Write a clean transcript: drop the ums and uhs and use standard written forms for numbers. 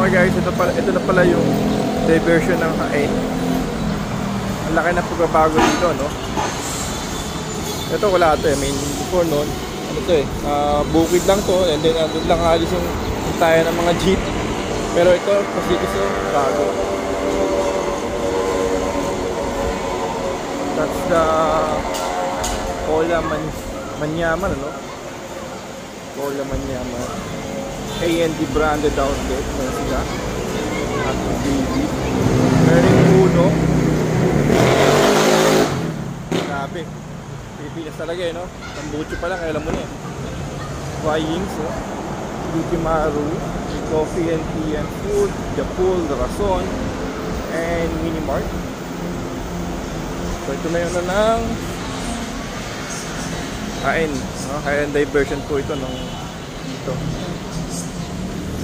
Okay guys, ito na pala yung diversion ng Hain. Ang laki na pagbabago dito, no? Ito wala ito eh. I mean, before noon, ano to eh, bukid lang to, and then andun lang halos yung tayo ng mga jeep. Pero ito, kasi gusto, bago. That's the Cola Manyaman, ano? Cola Manyaman. A&D branded outlet. Meron sila. At baby. Meron uno. Grabe. Pilipinas talaga eh, no? Tambucho pa lang, alam mo na eh. Flyings, no? Yukimaru, Coffee and Tea and Food, The Pool, The Rason, and Minimart. So ito na yun na ng Hain, no? Hain diversion po ito nung dito.